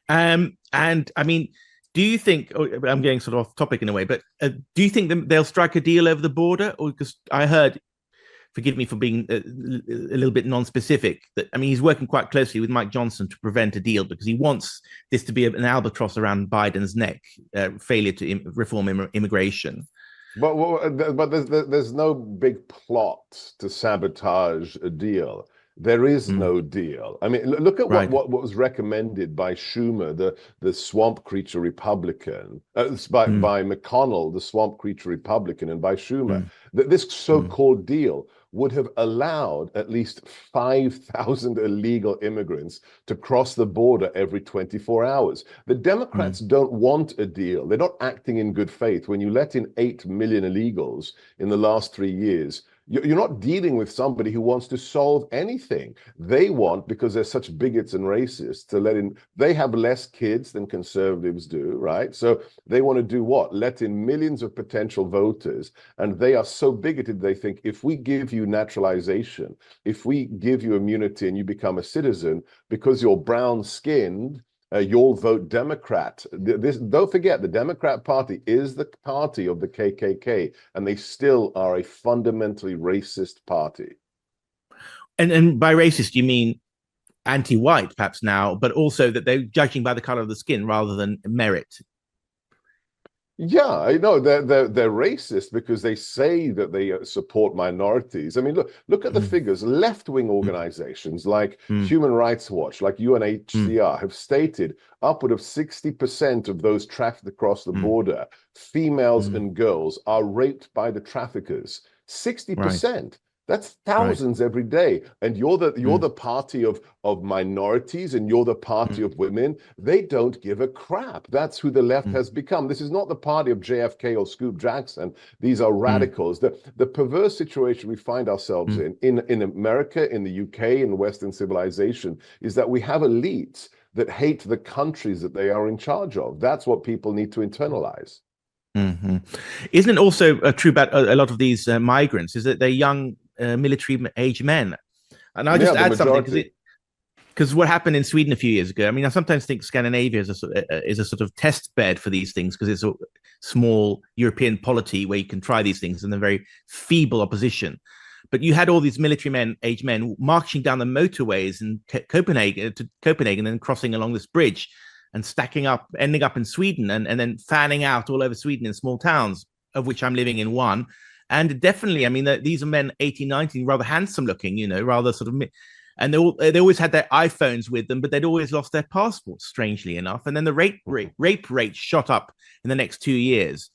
B: And I mean, do you think, I'm getting sort of off topic in a way, but do you think they'll strike a deal over the border? Or because I heard, forgive me for being a little bit non-specific, that, I mean, he's working quite closely with Mike Johnson to prevent a deal because he wants this to be an albatross around Biden's neck, failure to reform immigration.
T: But there's no big plot to sabotage a deal. There is no deal. I mean, look at what was recommended by Schumer, the swamp creature Republican, by McConnell, the swamp creature Republican, and by Schumer. This so-called deal would have allowed at least 5,000 illegal immigrants to cross the border every 24 hours. The Democrats don't want a deal. They're not acting in good faith. When you let in 8 million illegals in the last 3 years, you're not dealing with somebody who wants to solve anything. They want, because they're such bigots and racists, to let in, they have less kids than conservatives do, right? So they want to do what? Let in millions of potential voters. And they are so bigoted, they think if we give you naturalization, if we give you immunity and you become a citizen, because you're brown-skinned, you'll vote Democrat. Don't forget, the Democrat Party is the party of the KKK, and they still are a fundamentally racist party.
B: And by racist, you mean anti-white, perhaps now, but also that they're judging by the color of the skin rather than merit.
T: Yeah, I know they're racist because they say that they support minorities. I mean, look at the figures. Left-wing organizations like Human Rights Watch, like UNHCR, have stated upward of 60% of those trafficked across the border, females and girls, are raped by the traffickers. 60%. That's thousands every day. And you're the party of minorities, and you're the party of women. They don't give a crap. That's who the left has become. This is not the party of JFK or Scoop Jackson. These are radicals. The perverse situation we find ourselves in America, in the UK, in Western civilization, is that we have elites that hate the countries that they are in charge of. That's what people need to internalize.
B: Isn't it also true about a lot of these migrants, is that they're young military-age men? And I'll just add something, because what happened in Sweden a few years ago, I mean, I sometimes think Scandinavia is a sort of test bed for these things, because it's a small European polity where you can try these things and a very feeble opposition. But you had all these age men marching down the motorways in Copenhagen and crossing along this bridge and stacking up, ending up in Sweden and then fanning out all over Sweden in small towns, of which I'm living in one. And definitely, I mean, these are men 18, 19, rather handsome looking, you know, rather sort of, and they always had their iPhones with them, but they'd always lost their passports, strangely enough. And then the rape rate shot up in the next 2 years.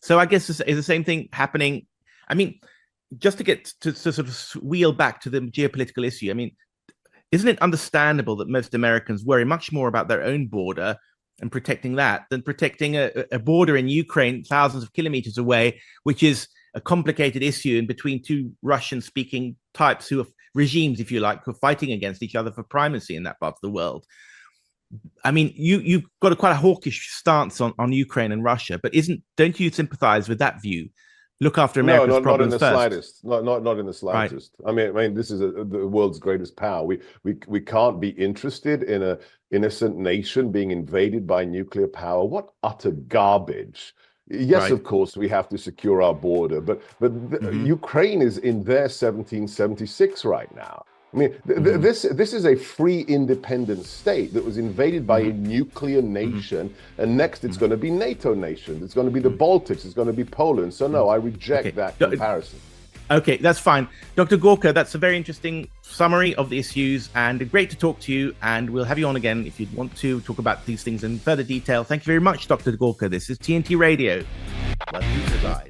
B: So I guess is the same thing happening. I mean, just to get to sort of wheel back to the geopolitical issue, I mean, isn't it understandable that most Americans worry much more about their own border and protecting that than protecting a border in Ukraine thousands of kilometers away, which is a complicated issue in between two Russian-speaking types who are regimes, if you like, who are fighting against each other for primacy in that part of the world? I mean, you've got quite a hawkish stance on Ukraine and Russia, but don't you sympathize with that view? Look after America's problems first.
T: Not in the slightest. Right. I mean, this is the world's greatest power. We can't be interested in a innocent nation being invaded by nuclear power. What utter garbage! Yes, right. Of course, we have to secure our border, but Ukraine is in their 1776 right now. I mean, this is a free, independent state that was invaded by a nuclear nation, and next it's going to be NATO nations. It's going to be the Baltics. It's going to be Poland. So no, I reject that comparison.
B: Okay, that's fine. Dr. Gorka, that's a very interesting summary of the issues, and great to talk to you, and we'll have you on again if you'd want to talk about these things in further detail. Thank you very much, Dr. Gorka. This is TNT Radio. Love you,